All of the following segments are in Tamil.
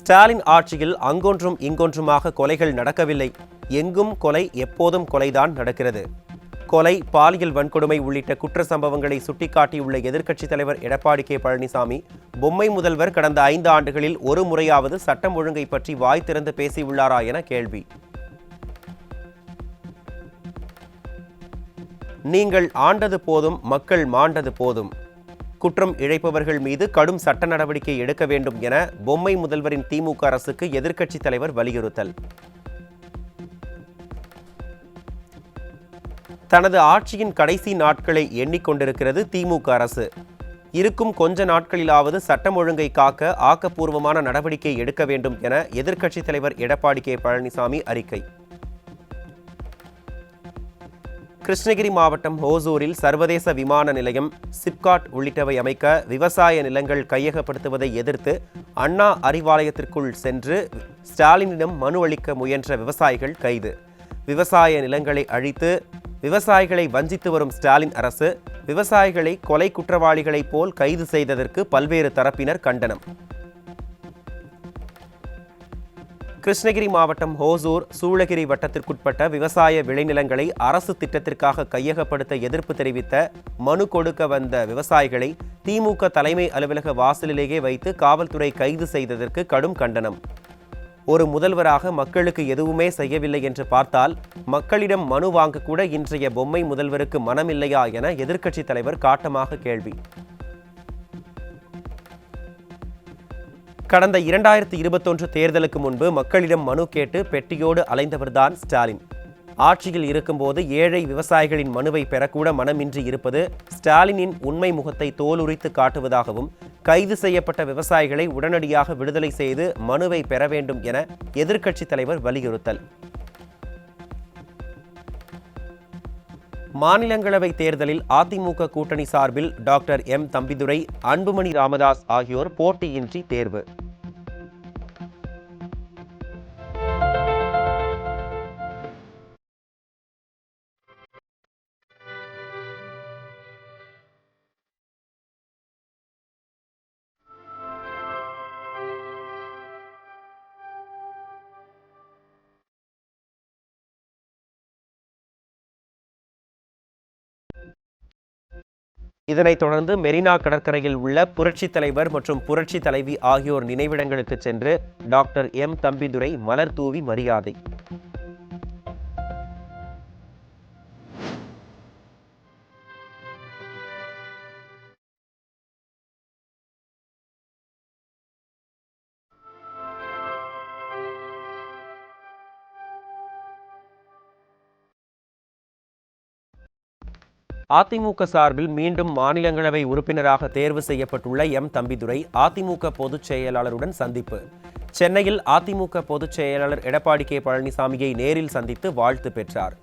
ஸ்டாலின் ஆட்சியில் அங்கொன்றும் இங்கொன்றுமாக கொலைகள் நடக்கவில்லை. எங்கும் கொலை, எப்போதும் கொலைதான் நடக்கிறது. கொலை, பாலியல் வன்கொடுமை உள்ளிட்ட குற்ற சம்பவங்களை சுட்டிக்காட்டியுள்ள எதிர்க்கட்சித் தலைவர் எடப்பாடி கே பழனிசாமி, பொம்மை முதல்வர் கடந்த 5 ஆண்டுகளில் ஒரு முறையாவது சட்டம் ஒழுங்கை பற்றி வாய் திறந்து பேசியுள்ளாரா என கேள்வி. நீங்கள் ஆண்டது போதும், மக்கள் மாண்டது போதும். குற்றம் இழைப்பவர்கள் மீது கடும் சட்ட நடவடிக்கை எடுக்க வேண்டும் என பொம்மை முதல்வரின் திமுக அரசுக்கு எதிர்க்கட்சித் தலைவர் வலியுறுத்தல். தனது ஆட்சியின் கடைசி நாட்களை எண்ணிக்கொண்டிருக்கிறது திமுக அரசு. இருக்கும் கொஞ்ச நாட்களிலாவது சட்டம் ஒழுங்கை காக்க ஆக்கப்பூர்வமான நடவடிக்கை எடுக்க வேண்டும் என எதிர்க்கட்சித் தலைவர் எடப்பாடி கே பழனிசாமி அறிக்கை. கிருஷ்ணகிரி மாவட்டம் ஓசூரில் சர்வதேச விமான நிலையம், சிப்காட் உள்ளிட்டவை அமைக்க விவசாய நிலங்கள் கையகப்படுத்துவதை எதிர்த்து அண்ணா அறிவாலயத்திற்குள் சென்று ஸ்டாலினிடம் மனு அளிக்க முயன்ற விவசாயிகள் கைது. விவசாய நிலங்களை அழித்து விவசாயிகளை வஞ்சித்து வரும் ஸ்டாலின் அரசு விவசாயிகளை கொலை குற்றவாளிகளைப் போல் கைது செய்ததற்கு பல்வேறு தரப்பினர் கண்டனம். கிருஷ்ணகிரி மாவட்டம் ஓசூர் சூளகிரி வட்டத்திற்குட்பட்ட விவசாய விளைநிலங்களை அரசு திட்டத்திற்காக கையகப்படுத்த எதிர்ப்பு தெரிவித்த மனு கொடுக்க வந்த விவசாயிகளை திமுக தலைமை அலுவலக வாசலிலேயே வைத்து காவல்துறை கைது செய்ததற்கு கடும் கண்டனம். ஒரு முதல்வராக மக்களுக்கு எதுவுமே செய்யவில்லை என்று பார்த்தால் மக்களிடம் மனு வாங்க கூட இன்றைய பொம்மை முதல்வருக்கு மனமில்லையா என எதிர்க்கட்சித் தலைவர் காட்டமாக கேள்வி. கடந்த 2021 தேர்தலுக்கு முன்பு மக்களிடம் மனு கேட்டு பெட்டியோடு அலைந்தவர்தான் ஸ்டாலின். ஆட்சியில் இருக்கும்போது ஏழை விவசாயிகளின் மனுவை பெறக்கூட மனமின்றி இருப்பது ஸ்டாலினின் உண்மை முகத்தை தோலுரித்து காட்டுவதாகவும், கைது செய்யப்பட்ட விவசாயிகளை உடனடியாக விடுதலை செய்து மனுவை பெற வேண்டும் என எதிர்க்கட்சித் தலைவர் வலியுறுத்தல். மாநிலங்களவை தேர்தலில் அதிமுக கூட்டணி சார்பில் டாக்டர் எம் தம்பிதுரை, அன்புமணி ராமதாஸ் ஆகியோர் போட்டியின்றி தேர்வு. இதனைத் தொடர்ந்து மெரினா கடற்கரையில் உள்ள புரட்சித் தலைவர் மற்றும் புரட்சி தலைவி ஆகியோர் நினைவிடங்களுக்கு சென்று டாக்டர் எம் தம்பிதுரை மலர் தூவி மரியாதை. அதிமுக சார்பில் மீண்டும் மாநிலங்களவை உறுப்பினராக தேர்வு செய்யப்பட்டுள்ள எம் தம்பிதுரை அதிமுக பொதுச் செயலாளருடன் சந்திப்பு. சென்னையில் அதிமுக பொதுச் செயலாளர் எடப்பாடி கே பழனிசாமியை நேரில் சந்தித்து வாழ்த்து பெற்றார்.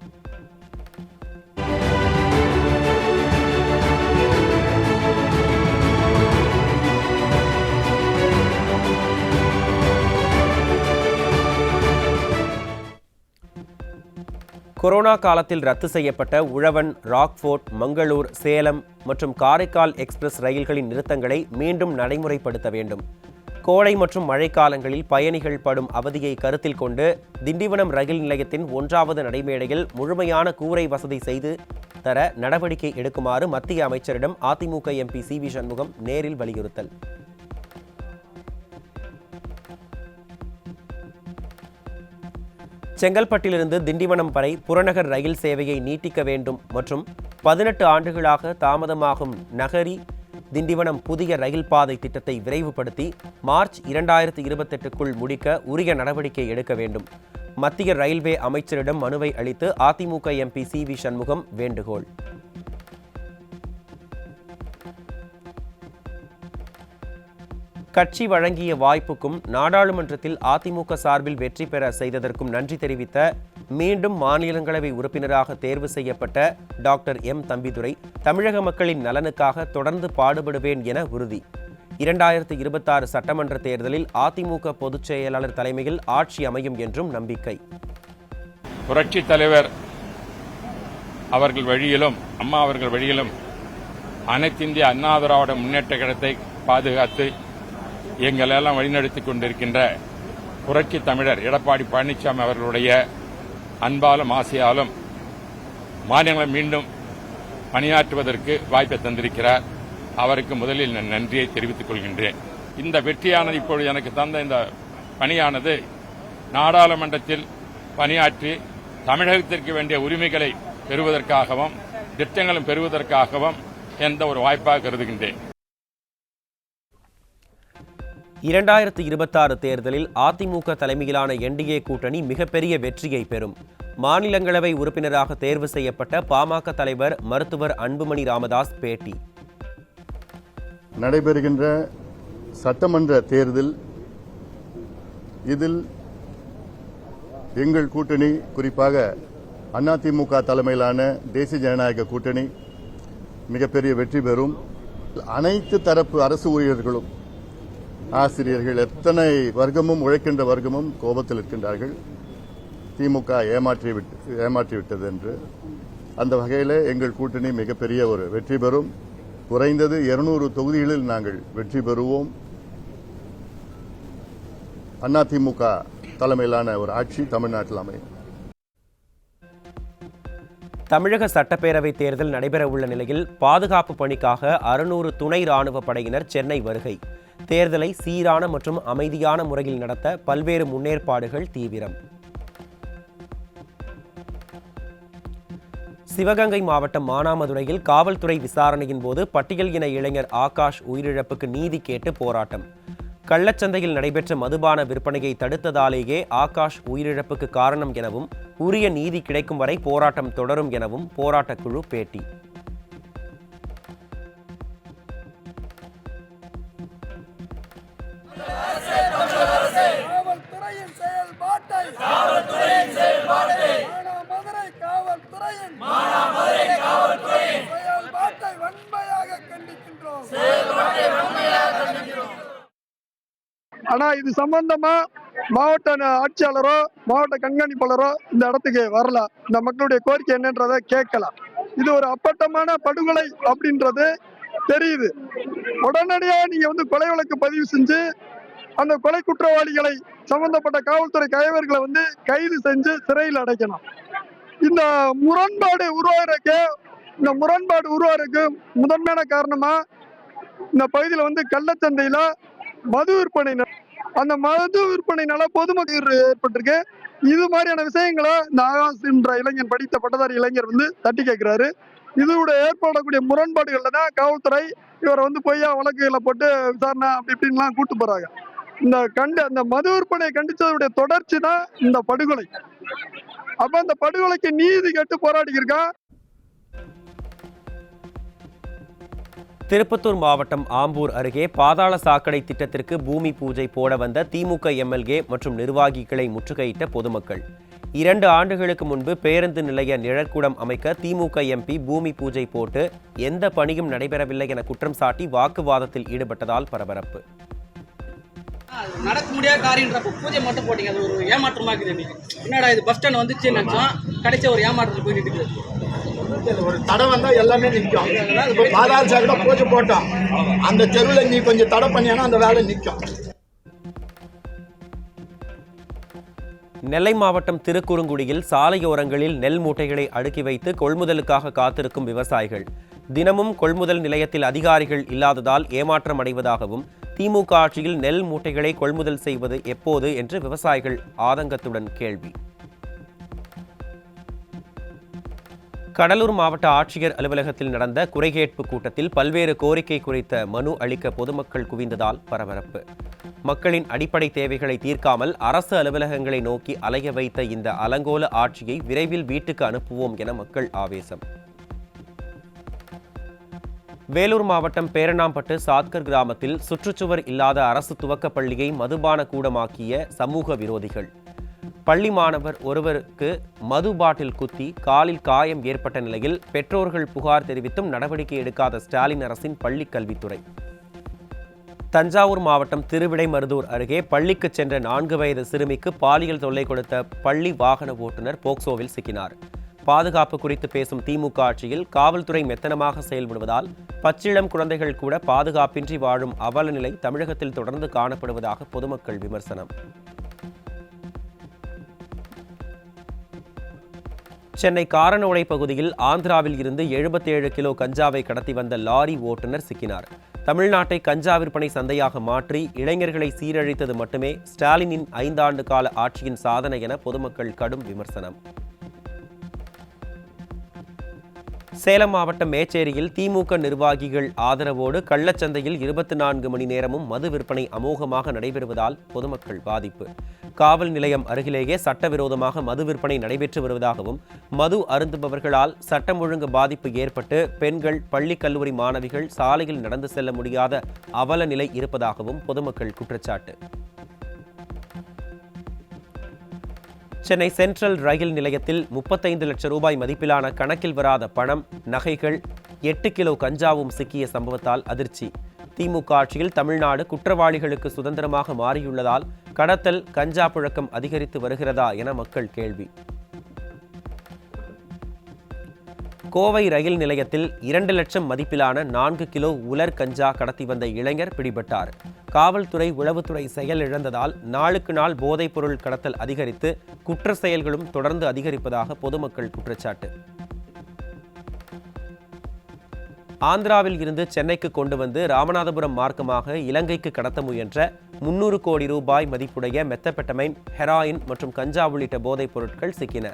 கொரோனா காலத்தில் ரத்து செய்யப்பட்ட உழவன், ராக்ஃபோர்ட், மங்களூர், சேலம் மற்றும் காரைக்கால் எக்ஸ்பிரஸ் ரயில்களின் நிறுத்தங்களை மீண்டும் நடைமுறைப்படுத்த வேண்டும். கோடை மற்றும் மழைக்காலங்களில் பயணிகள் படும் அவதியை கருத்தில் கொண்டு திண்டிவனம் ரயில் நிலையத்தின் 1வது நடைமேடையில் முழுமையான கூரை வசதி செய்து தர நடவடிக்கை எடுக்குமாறு மத்திய அமைச்சரிடம் அதிமுக எம்பி சி.வி. சண்முகம் நேரில் வலியுறுத்தல். செங்கல்பட்டிலிருந்து திண்டிவனம் வரை புறநகர் ரயில் சேவையை நீட்டிக்க வேண்டும் மற்றும் 18 ஆண்டுகளாக தாமதமாகும் நகரி திண்டிவனம் புதிய ரயில் பாதை திட்டத்தை விரைவுபடுத்தி மார்ச் 2028க்குள் முடிக்க உரிய நடவடிக்கை எடுக்க வேண்டும். மத்திய ரயில்வே அமைச்சரிடம் மனுவை அளித்து அதிமுக எம்பி சி.வி. சண்முகம் வேண்டுகோள். கட்சி வழங்கிய வாய்ப்புக்கும் நாடாளுமன்றத்தில் அதிமுக சார்பில் வெற்றி பெற செய்ததற்கும் நன்றி தெரிவித்த மீண்டும் மாநிலங்களவை உறுப்பினராக தேர்வு செய்யப்பட்ட டாக்டர் எம் தம்பிதுரை தமிழக மக்களின் நலனுக்காக தொடர்ந்து பாடுபடுவேன் என உறுதி. 2026 சட்டமன்ற தேர்தலில் அதிமுக பொதுச் செயலாளர் தலைமையில் ஆட்சி அமையும் என்றும் நம்பிக்கை. புரட்சித் தலைவர் அவர்கள் வழியிலும், அம்மா அவர்கள் வழியிலும் அனைத்திந்திய அண்ணா திராவிட முன்னேற்ற கழகத்தை பாதுகாத்து எங்களெல்லாம் வழிநடத்திக் கொண்டிருக்கின்ற புரட்சி தமிழர் எடப்பாடி பழனிசாமி அவர்களுடைய அன்பாலும் ஆசையாலும் மாநிலங்களை மீண்டும் பணியாற்றுவதற்கு வாய்ப்பை தந்திருக்கிறார். அவருக்கு முதலில் நான் நன்றியை தெரிவித்துக் கொள்கின்றேன். இந்த வெற்றியானது இப்பொழுது எனக்கு தந்த இந்த பணியானது நாடாளுமன்றத்தில் பணியாற்றி தமிழகத்திற்கு வேண்டிய உரிமைகளை பெறுவதற்காகவும் திட்டங்களும் பெறுவதற்காகவும் எந்த ஒரு வாய்ப்பாக கருதுகின்றேன். 2026 தேர்தலில் அதிமுக தலைமையிலான என்டிஏ கூட்டணி மிகப்பெரிய வெற்றியை பெறும். மாநிலங்களவை உறுப்பினராக தேர்வு செய்யப்பட்ட பாமக தலைவர் மருத்துவர் அன்புமணி ராமதாஸ் பேட்டி. நடைபெறுகின்ற சட்டமன்ற தேர்தல் இதில் எங்கள் கூட்டணி, குறிப்பாக அதிமுக தலைமையிலான தேசிய ஜனநாயக கூட்டணி மிகப்பெரிய வெற்றி பெறும். அனைத்து தரப்பு அரசு ஊழியர்களும், ஆசிரியர்கள், எத்தனை வர்க்கமும் உழைக்கின்ற வர்க்கமும் கோபத்தில் இருக்கின்றார்கள். திமுக ஏமாற்றிவிட்டது என்று. அந்த வகையில் எங்கள் கூட்டணி மிகப்பெரிய ஒரு வெற்றி பெறும். குறைந்தது 200 தொகுதிகளில் நாங்கள் வெற்றி பெறுவோம். அதிமுக தலைமையிலான ஒரு ஆட்சி தமிழ்நாட்டில் அமையும். தமிழக சட்டப்பேரவை தேர்தல் நடைபெறவுள்ள நிலையில் பாதுகாப்பு பணிக்காக 600 துணை ராணுவ படையினர் சென்னை வருகை. தேர்தலை சீரான மற்றும் அமைதியான முறையில் நடத்த பல்வேறு முன்னேற்பாடுகள் தீவிரம். சிவகங்கை மாவட்டம் மானாமதுரையில் காவல்துறை விசாரணையின் போது பட்டியல் இன இளைஞர் ஆகாஷ் உயிரிழப்புக்கு நீதி கேட்டு போராட்டம். கள்ளச்சந்தையில் நடைபெற்ற மதுபான விற்பனையை தடுத்ததாலேயே ஆகாஷ் உயிரிழப்புக்கு காரணம் எனவும் உரிய நீதி கிடைக்கும் வரை போராட்டம் தொடரும் எனவும் போராட்டக்குழு பேட்டி. ஆனா இது சம்பந்தமா மாவட்ட ஆட்சியாளரோ மாவட்ட கண்காணிப்பாளரோ இந்த இடத்துக்கு வரல. இந்த மக்களுடைய கோரிக்கை என்னன்றதை கேட்கலாம். இது ஒரு அப்பட்டமான படுகொலை அப்படின்றது தெரியுது. உடனடியா நீங்க கொலை வழக்கு பதிவு செஞ்சு அந்த கொலை குற்றவாளிகளை சம்பந்தப்பட்ட காவல்துறை தலைவர்களை கைது செஞ்சு சிறையில் அடைக்கணும். இந்த முரண்பாடு உருவாருக்கு முதன்மையான காரணமா இந்த பகுதியில் கள்ளச்சந்தையில மது விற்பனை, அந்த மது விற்பனைனால பொதுமக்கள் ஏற்பட்டிருக்கு. இது மாதிரியான விஷயங்களை இந்த ஆகாஷ் என்ற இளைஞர், படித்த பட்டதாரி இளைஞர் தட்டி கேட்கிறாரு. இதோட ஏற்படக்கூடிய முரண்பாடுகள்ல தான் காவல்துறை இவரை பொய்யா வழக்குகளை போட்டு விசாரணை அப்படி இப்படின்லாம் கூட்டு போறாங்க. அந்த மது விற்பனையை கண்டிச்சதுடைய தொடர்ச்சி தான் இந்த படுகொலை. அப்ப அந்த படுகொலைக்கு நீதி கேட்டு போராடி இருக்கா. திருப்பத்தூர் மாவட்டம் ஆம்பூர் அருகே பாதாள சாக்கடை திட்டத்திற்கு பூமி பூஜை போட வந்த திமுக எம்எல்ஏ மற்றும் நிர்வாகிகளை முற்றுகையிட்ட பொதுமக்கள். 2 ஆண்டுகளுக்கு முன்பு பேருந்து நிலைய நிழற்குடம் அமைக்க திமுக எம்பி பூமி பூஜை போட்டு எந்த பணியும் நடைபெறவில்லை என குற்றம் சாட்டி வாக்குவாதத்தில் ஈடுபட்டதால் பரபரப்பு. நடக்க முடியாத காரியன்றப்ப பூஜை மட்டும் போட்டீங்க, அது ஒரு ஏமாற்றமா இருக்குது. என்னடா இது பஸ் ஸ்டாண்ட் வந்துச்சு நினைச்சோம், கடைசி ஒரு ஏமாற்றத்தில் போயிட்டு இருக்குது. ஒரு தடை வந்தா எல்லாமே நிற்கும். இப்போ பாதாள சாக்கடை பூஜை போட்டோம், அந்த தெருவில் நீ கொஞ்சம் தடை பண்ணியானா அந்த வேலை நிற்கும். நெல்லை மாவட்டம் திருக்குறுங்குடியில் சாலையோரங்களில் நெல் மூட்டைகளை அடுக்கி வைத்து கொள்முதலுக்காக காத்திருக்கும் விவசாயிகள். தினமும் கொள்முதல் நிலையத்தில் அதிகாரிகள் இல்லாததால் ஏமாற்றம் அடைவதாகவும், திமுக ஆட்சியில் நெல் மூட்டைகளை கொள்முதல் செய்வது எப்போது என்று விவசாயிகள் ஆதங்கத்துடன் கேள்வி. கடலூர் மாவட்ட ஆட்சியர் அலுவலகத்தில் நடந்த குறைகேட்பு கூட்டத்தில் பல்வேறு கோரிக்கை குறித்த மனு அளிக்க பொதுமக்கள் குவிந்ததால் பரபரப்பு. மக்களின் அடிப்படை தேவைகளை தீர்க்காமல் அரசு அலுவலகங்களை நோக்கி அலைய வைத்த இந்த அலங்கோல ஆட்சியை விரைவில் வீட்டுக்கு அனுப்புவோம் என மக்கள் ஆவேசம். வேலூர் மாவட்டம் பேரணாம்பட்டு சாத்கர் கிராமத்தில் சுற்றுச்சுவர் இல்லாத அரசு துவக்க பள்ளியை மதுபான கூடமாக்கிய சமூக விரோதிகள். பள்ளி மாணவர் ஒருவருக்கு மது பாட்டில் குத்தி காலில் காயம் ஏற்பட்ட நிலையில் பெற்றோர்கள் புகார் தெரிவித்தும் நடவடிக்கை எடுக்காத ஸ்டாலின் அரசின் பள்ளி கல்வித்துறை. தஞ்சாவூர் மாவட்டம் திருவிடைமருதூர் அருகே பள்ளிக்கு சென்ற 4 வயது சிறுமிக்கு பாலியல் தொல்லை கொடுத்த பள்ளி வாகன ஓட்டுநர் போக்சோவில் சிக்கினார். பாதுகாப்பு குறித்து பேசும் திமுக ஆட்சியில் காவல்துறை மெத்தனமாக செயல்படுவதால் பச்சிளம் குழந்தைகள் கூட பாதுகாப்பின்றி வாழும் அவல நிலை தமிழகத்தில் தொடர்ந்து காணப்படுவதாக பொதுமக்கள் விமர்சனம். சென்னை காரனோடை பகுதியில் ஆந்திராவில் இருந்து 77 கிலோ கஞ்சாவை கடத்தி வந்த லாரி ஓட்டுநர் சிக்கினார். தமிழ்நாட்டை கஞ்சா விற்பனை சந்தையாக மாற்றி இளைஞர்களை சீரழித்தது மட்டுமே ஸ்டாலினின் 5 ஆண்டு கால ஆட்சியின் சாதனை என பொதுமக்கள் கடும் விமர்சனம். சேலம் மாவட்டம் மேச்சேரியில் திமுக நிர்வாகிகள் ஆதரவோடு கள்ளச்சந்தையில் 24 மணி நேரமும் மது விற்பனை அமோகமாக நடைபெறுவதால் பொதுமக்கள் பாதிப்பு. காவல் நிலையம் அருகிலேயே சட்டவிரோதமாக மது விற்பனை நடைபெற்று வருவதாகவும், மது அருந்துபவர்களால் சட்டம் ஒழுங்கு பாதிப்பு ஏற்பட்டு பெண்கள், பள்ளி கல்லூரி மாணவிகள் சாலையில் நடந்து செல்ல முடியாத அவல நிலை இருப்பதாகவும் பொதுமக்கள் குற்றச்சாட்டு. சென்னை சென்ட்ரல் ரயில் நிலையத்தில் 35 லட்சம் ரூபாய் மதிப்பிலான கணக்கில் வராத பணம், நகைகள், 8 கிலோ கஞ்சாவும் சிக்கிய சம்பவத்தால் அதிர்ச்சி. திமுக ஆட்சியில் தமிழ்நாடு குற்றவாளிகளுக்கு சுதந்திரமாக மாறியுள்ளதால் கடத்தல், கஞ்சா புழக்கம் அதிகரித்து வருகிறதா என மக்கள் கேள்வி. கோவை ரயில் நிலையத்தில் 2 லட்சம் மதிப்பிலான 4 கிலோ உலர் கஞ்சா கடத்தி வந்த இளைஞர் பிடிபட்டார். காவல்துறை, உளவுத்துறை செயலிழந்ததால் நாளுக்கு நாள் போதைப் பொருள் கடத்தல் அதிகரித்து குற்ற செயல்களும் தொடர்ந்து அதிகரிப்பதாக பொதுமக்கள் குற்றச்சாட்டு. ஆந்திராவில் இருந்து சென்னைக்கு கொண்டு வந்து ராமநாதபுரம் மார்க்கமாக இலங்கைக்கு கடத்த முயன்ற 300 கோடி ரூபாய் மதிப்புடைய மெத்தபெட்டமைன், ஹெராயின் மற்றும் கஞ்சா உள்ளிட்ட போதைப் பொருட்கள் சிக்கின.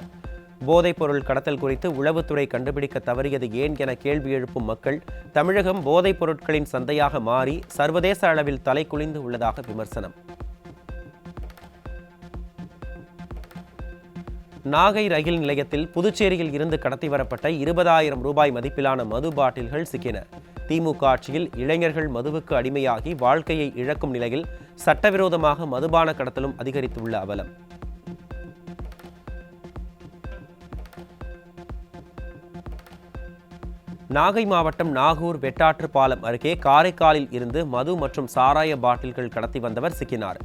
போதைப் பொருள் கடத்தல் குறித்து உளவுத்துறை கண்டுபிடிக்க தவறியது ஏன் என கேள்வி எழுப்பும் மக்கள், தமிழகம் போதைப் பொருட்களின் சந்தையாக மாறி சர்வதேச அளவில் தலைகுனிந்து உள்ளதாக விமர்சனம். நாகை ரயில் நிலையத்தில் புதுச்சேரியில் இருந்து கடத்தி வரப்பட்ட 20,000 ரூபாய் மதிப்பிலான மது பாட்டில்கள் சிக்கின. திமுக ஆட்சியில் இளைஞர்கள் மதுவுக்கு அடிமையாகி வாழ்க்கையை இழக்கும் நிலையில் சட்டவிரோதமாக மதுபான கடத்தலும் அதிகரித்துள்ள அவலம். நாகை மாவட்டம் நாகூர் வெட்டாற்று பாலம் அருகே காரைக்காலில் இருந்து மது மற்றும் சாராய பாட்டில்கள் கடத்தி வந்தவர் சிக்கினார்.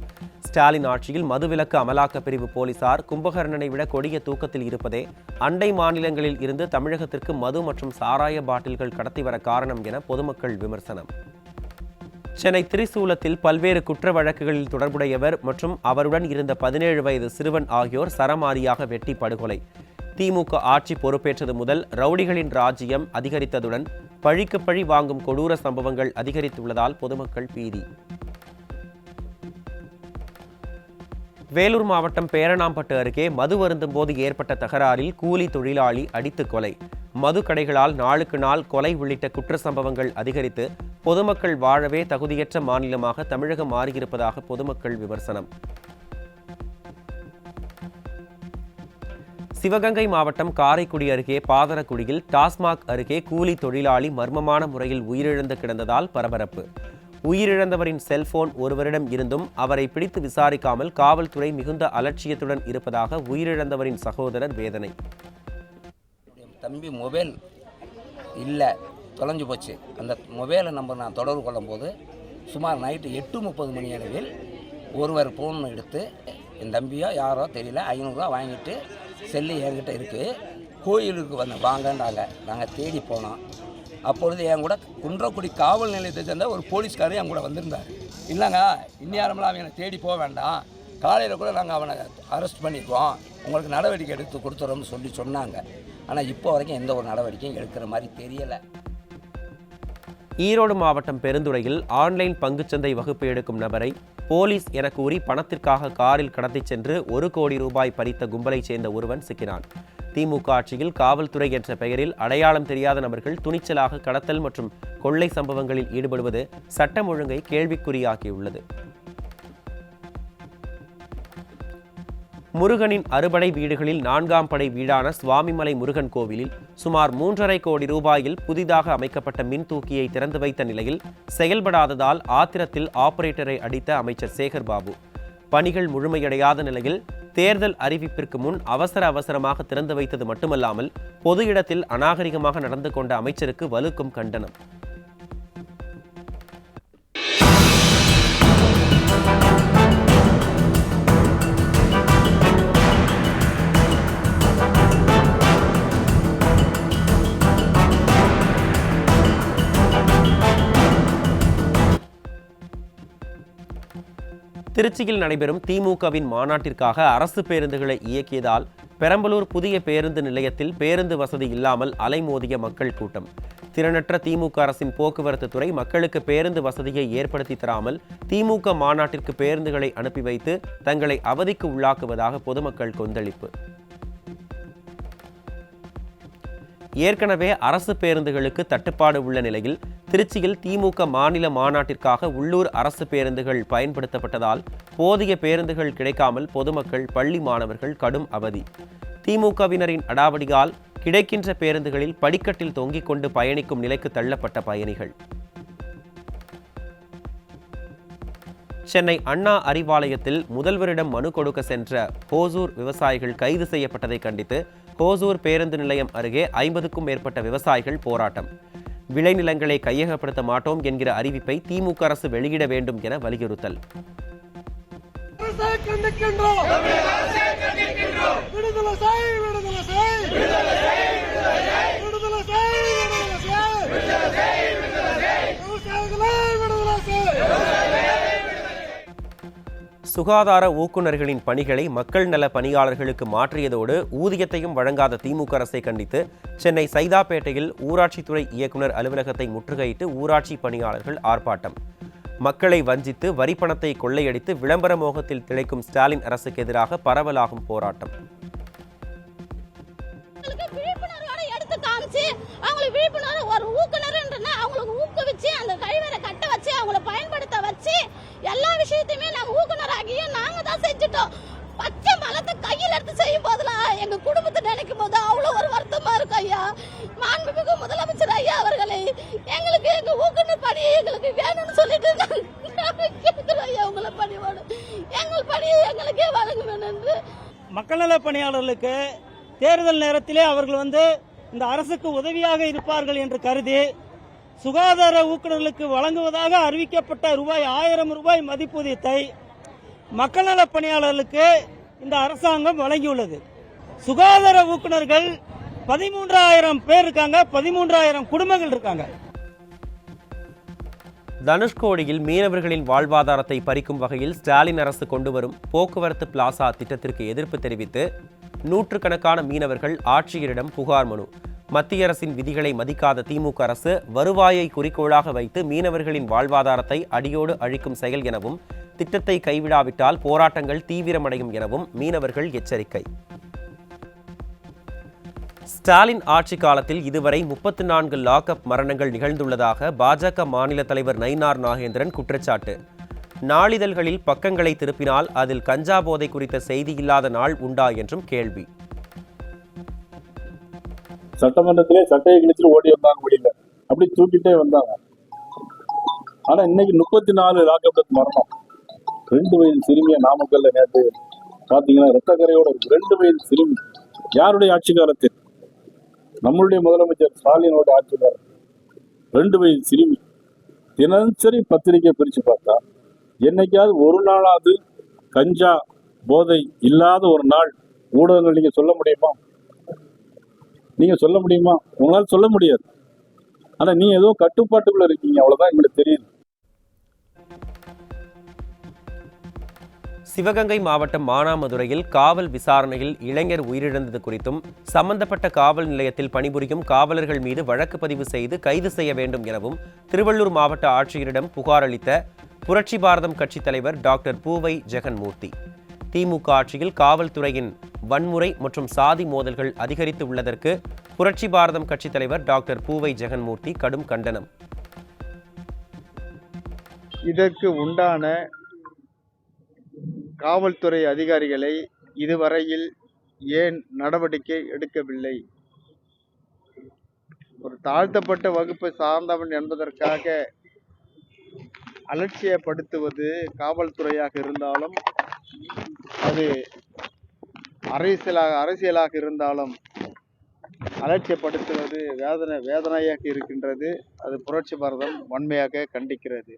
ஸ்டாலின் ஆட்சியில் மதுவிலக்கு அமலாக்க பிரிவு போலீசார் கும்பகர்ணனை விட கொடிய தூக்கத்தில் இருப்பதே அண்டை மாநிலங்களில் இருந்து தமிழகத்திற்கு மது மற்றும் சாராய பாட்டில்கள் கடத்தி வர காரணம் என பொதுமக்கள் விமர்சனம். சென்னை திரிசூலத்தில் பல்வேறு குற்ற வழக்குகளில் தொடர்புடையவர் மற்றும் அவருடன் இருந்த 17 வயது சிறுவன் ஆகியோர் சரமாரியாக வெட்டி படுகொலை. திமுக ஆட்சி பொறுப்பேற்றது முதல் ரவுடிகளின் ராஜ்யம் அதிகரித்ததுடன் பழிக்கு பழி வாங்கும் கொடூர சம்பவங்கள் அதிகரித்துள்ளதால் பொதுமக்கள் பீதி. வேலூர் மாவட்டம் பேரணாம்பட்டு அருகே மது அருந்தும் போது ஏற்பட்ட தகராறில் கூலி தொழிலாளி அடித்து கொலை. மது கடைகளால் நாளுக்கு நாள் கொலை உள்ளிட்ட குற்ற சம்பவங்கள் அதிகரித்து பொதுமக்கள் வாழவே தகுதியற்ற மாநிலமாக தமிழகம் மாறியிருப்பதாக பொதுமக்கள் விமர்சனம். சிவகங்கை மாவட்டம் காரைக்குடி அருகே பாதரக்குடியில் டாஸ்மாக் அருகே கூலி தொழிலாளி மர்மமான முறையில் உயிரிழந்து கிடந்ததால் பரபரப்பு. உயிரிழந்தவரின் செல்போன் ஒருவரிடம் இருந்தும் அவரை பிடித்து விசாரிக்காமல் காவல்துறை மிகுந்த அலட்சியத்துடன் இருப்பதாக உயிரிழந்தவரின் சகோதரர் வேதனை. தம்பி மொபைல் இல்லை, தொலைஞ்சு போச்சு. அந்த மொபைலை நம்பர் நான் தொடர்பு கொள்ளும்போது சுமார் நைட்டு 8:30 மணி அளவில் ஒருவர் ஃபோன் எடுத்து, என் தம்பியோ யாரோ தெரியல, 500 ரூபா வாங்கிட்டு செல்லு என்கிட்ட இருக்குது, கோயிலுக்கு வாங்கன்றாங்க. நாங்கள் தேடி போனோம். அப்பொழுது என் கூட குன்றக்குடி காவல் நிலையத்தை சேர்ந்த ஒரு போலீஸ்காரர் என் கூட வந்திருந்தார். இல்லைங்க, இந்நேரமெல்லாம் அவனை தேடி போக வேண்டாம், காலையில் கூட நாங்கள் அவனை அரெஸ்ட் பண்ணிக்குவோம், உங்களுக்கு நடவடிக்கை எடுத்து கொடுத்துறோம்னு சொன்னாங்க. ஆனால் இப்போ வரைக்கும் எந்த ஒரு நடவடிக்கையும் எடுக்கிற மாதிரி தெரியலை. ஈரோடு மாவட்டம் பெருந்துறையில் ஆன்லைன் பங்குச்சந்தை வகுப்பு எடுக்கும் நபரை போலீஸ் என கூறி பணத்திற்காக காரில் கடத்திச் சென்று 1 கோடி ரூபாய் பறித்த கும்பலைச் சேர்ந்த ஒருவன் சிக்கினான். திமுக ஆட்சியில் காவல்துறை என்ற பெயரில் அடையாளம் தெரியாத நபர்கள் துணிச்சலாக கடத்தல் மற்றும் கொள்ளை சம்பவங்களில் ஈடுபடுவது சட்டம் ஒழுங்கை கேள்விக்குறியாக்கியுள்ளது. முருகனின் அறுபடை வீடுகளில் 4ஆம் படை வீடான சுவாமிமலை முருகன் கோவிலில் சுமார் 3.5 கோடி ரூபாயில் புதிதாக அமைக்கப்பட்ட மின் தூக்கியை திறந்து வைத்த நிலையில் செயல்படாததால் ஆத்திரத்தில் ஆபரேட்டரை அடித்த அமைச்சர் சேகர் பாபு. பணிகள் முழுமையடையாத நிலையில் தேர்தல் அறிவிப்பிற்கு முன் அவசரமாக திறந்து வைத்தது மட்டுமல்லாமல் பொது இடத்தில் அநாகரிகமாக நடந்து கொண்ட அமைச்சருக்கு வலுக்கும் கண்டனம். திருச்சியில் நடைபெறும் திமுகவின் மாநாட்டிற்காக அரசு பேருந்துகளை இயக்கியதால் பெரம்பலூர் புதிய பேருந்து நிலையத்தில் பேருந்து வசதி இல்லாமல் அலைமோதிய மக்கள் கூட்டம். திறனற்ற திமுக அரசின் போக்குவரத்து துறை மக்களுக்கு பேருந்து வசதியை ஏற்படுத்தி தராமல் திமுக மாநாட்டிற்கு பேருந்துகளை அனுப்பி வைத்து தங்களை அவதிக்கு உள்ளாக்குவதாக பொதுமக்கள் கொந்தளிப்பு. ஏற்கனவே அரசு பேருந்துகளுக்கு தட்டுப்பாடு உள்ள நிலையில் திருச்சியில் திமுக மாநில மாநாட்டிற்காக உள்ளூர் அரசு பேருந்துகள் பயன்படுத்தப்பட்டதால் போதிய பேருந்துகள் கிடைக்காமல் பொதுமக்கள், பள்ளி மாணவர்கள் கடும் அவதி. திமுகவினரின் அடாவடியால் கிடைக்கின்ற பேருந்துகளில் படிக்கட்டில் தொங்கிக் கொண்டு பயணிக்கும் நிலைக்கு தள்ளப்பட்ட பயணிகள். சென்னை அண்ணா அறிவாலயத்தில் முதல்வரிடம் மனு கொடுக்க சென்ற ஹோசூர் விவசாயிகள் கைது செய்யப்பட்டதை கண்டித்து ஹோசூர் பேருந்து நிலையம் அருகே 50க்கும் மேற்பட்ட விவசாயிகள் போராட்டம். விளைநிலங்களை கையகப்படுத்த மாட்டோம் என்கிற அறிவிப்பை திமுக அரசு வெளியிட வேண்டும் என வலியுறுத்தல். சுகாதார ஊக்குநர்களின் பணிகளை மக்கள் நல பணியாளர்களுக்கு மாற்றியதோடு ஊதியத்தையும் வழங்காத திமுக அரசை கண்டித்து சென்னை சைதாப்பேட்டையில் ஊராட்சித்துறை இயக்குநர் அலுவலகத்தை முற்றுகையிட்டு ஊராட்சி பணியாளர்கள் ஆர்ப்பாட்டம். மக்களை வஞ்சித்து வரிப்பணத்தை கொள்ளையடித்து விளம்பர மோகத்தில் திளைக்கும் ஸ்டாலின் அரசுக்கு எதிராக பரவலாகும் போராட்டம். எல்லா விஷயத்தையுமே நாங்க ஊக்குனராகிய நாங்க தான் செஞ்சுட்டோம். பச்சை மலத்தை கையில் எடுத்து செய்யும் போதெல்லாம் எங்க குடும்பத்தை நினைக்கும் போது அவ்வளவு ஒரு வருத்தமா இருக்கும் ஐயா. மாண்புமிகு முதலமைச்சர் ஐயா அவர்களை எங்களுக்கு எங்க ஊக்குனர் பணி எங்களுக்கு வேணும்னு சொல்லிட்டு கேட்கிறோம் ஐயா. உங்களை பணி வேணும், எங்கள் பணியை எங்களுக்கே வழங்க வேணும் என்று. மக்கள் நல பணியாளர்களுக்கு தேர்தல் நேரத்திலே அவர்கள் இந்த அரசுக்கு உதவியாக இருப்பார்கள் என்று கருதி சுகாதார ஊக்குநர்களுக்கு வழங்குவதாக அறிவிக்கப்பட்ட ₹1000 மதிப்பூதியத்தை மக்கள் நல பணியாளர்களுக்கு இந்த அரசாங்கம் வழங்கியுள்ளது. சுகாதார ஊக்குநர்கள் 13,000 பேர் இருக்காங்க, 13,000 குடும்பங்கள் இருக்காங்க. தனுஷ்கோடியில் மீனவர்களின் வாழ்வாதாரத்தை பறிக்கும் வகையில் ஸ்டாலின் அரசு கொண்டு வரும் போக்குவரத்து பிளாசா திட்டத்திற்கு எதிர்ப்பு தெரிவித்து நூற்றுக்கணக்கான மீனவர்கள் ஆட்சியரிடம் புகார் மனு. மத்திய அரசின் விதிகளை மதிக்காத திமுக அரசு வருவாயை குறிக்கோளாக வைத்து மீனவர்களின் வாழ்வாதாரத்தை அடியோடு அழிக்கும் செயல் எனவும் திட்டத்தை கைவிடாவிட்டால் போராட்டங்கள் தீவிரமடையும் எனவும் மீனவர்கள் எச்சரிக்கை. ஸ்டாலின் ஆட்சி காலத்தில் இதுவரை 34 லாக்அப் மரணங்கள் நிகழ்ந்துள்ளதாக பாஜக மாநில தலைவர் நயினார் நாகேந்திரன் குற்றச்சாட்டு. நாளிதழ்களில் பக்கங்களை திருப்பினால் அதில் கஞ்சா போதை குறித்த செய்தி இல்லாத நாள் உண்டா என்றும் கேள்வி. சட்டமன்றத்திலே சட்டையை கிழிச்சுட்டு ஓடி வந்தாங்க, வெளியில அப்படி தூக்கிட்டே வந்தாங்க. ஆனா இன்னைக்கு 34 லாக்அப் மரணம். 2 வயது சிறுமியை நாமக்கல்ல நேற்று பாத்தீங்கன்னா ரத்த கரையோட 2 வயது சிறுமி. யாருடைய ஆட்சி காலத்தில்? நம்மளுடைய முதலமைச்சர் ஸ்டாலினோட ஆட்சி காலம். 2 வயது சிறுமி. தினசரி பத்திரிகை பிரிச்சு பார்த்தா என்னைக்காவது ஒரு நாளாவது கஞ்சா போதை இல்லாத ஒரு நாள் ஊடகங்கள் நீங்க சொல்ல முடியுமா? நீங்க சொல்ல முடியுமா? உங்களால சொல்ல முடியாது. ஆனா நீங்க ஏதோ கட்டுப்பாட்டுக்குள்ள இருக்கீங்க, அவ்வளவுதான் எங்களுக்கு தெரியுது. சிவகங்கை மாவட்டம் மானாமதுரையில் காவல் விசாரணையில் இளைஞர் உயிரிழந்தது குறித்தும் சம்பந்தப்பட்ட காவல் நிலையத்தில் பணிபுரியும் காவலர்கள் மீது வழக்கு பதிவு செய்து கைது செய்ய வேண்டும் எனவும் திருவள்ளூர் மாவட்ட ஆட்சியரிடம் புகார் அளித்த புரட்சி பாரதம் கட்சித் தலைவர் டாக்டர் பூவை ஜெகன்மூர்த்தி. திமுக ஆட்சியில் காவல்துறையின் வன்முறை மற்றும் சாதி மோதல்கள் அதிகரித்து உள்ளதற்கு புரட்சி பாரதம் கட்சித் தலைவர் டாக்டர் பூவை ஜெகன்மூர்த்தி கடும் கண்டனம். இதற்கு உண்டான காவல்துறை அதிகாரிகளை இதுவரையில் ஏன் நடவடிக்கை எடுக்கவில்லை? ஒரு தாழ்த்தப்பட்ட வகுப்பை சார்ந்தவன் என்பதற்காக அலட்சியப்படுத்துவது காவல்துறையாக இருந்தாலும், அது அரசியலாக இருந்தாலும் அலட்சியப்படுத்துவது வேதனையாக இருக்கின்றது. அது புரட்சி பாரதம் வன்மையாக கண்டிக்கிறது.